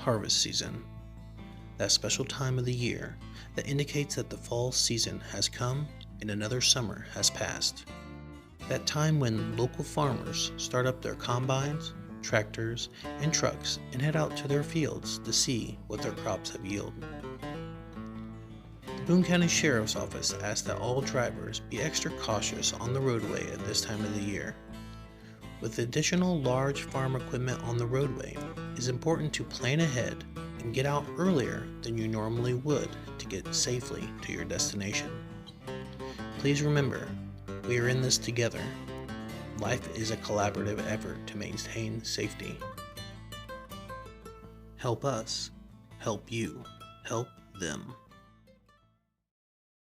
Harvest season, that special time of the year that indicates that the fall season has come and another summer has passed. That time when local farmers start up their combines, tractors, and trucks and head out to their fields to see what their crops have yielded. The Boone County Sheriff's Office asks that all drivers be extra cautious on the roadway at this time of the year. With additional large farm equipment on the roadway, it is important to plan ahead and get out earlier than you normally would to get safely to your destination. Please remember, we are in this together. Life is a collaborative effort to maintain safety. Help us, help you, help them.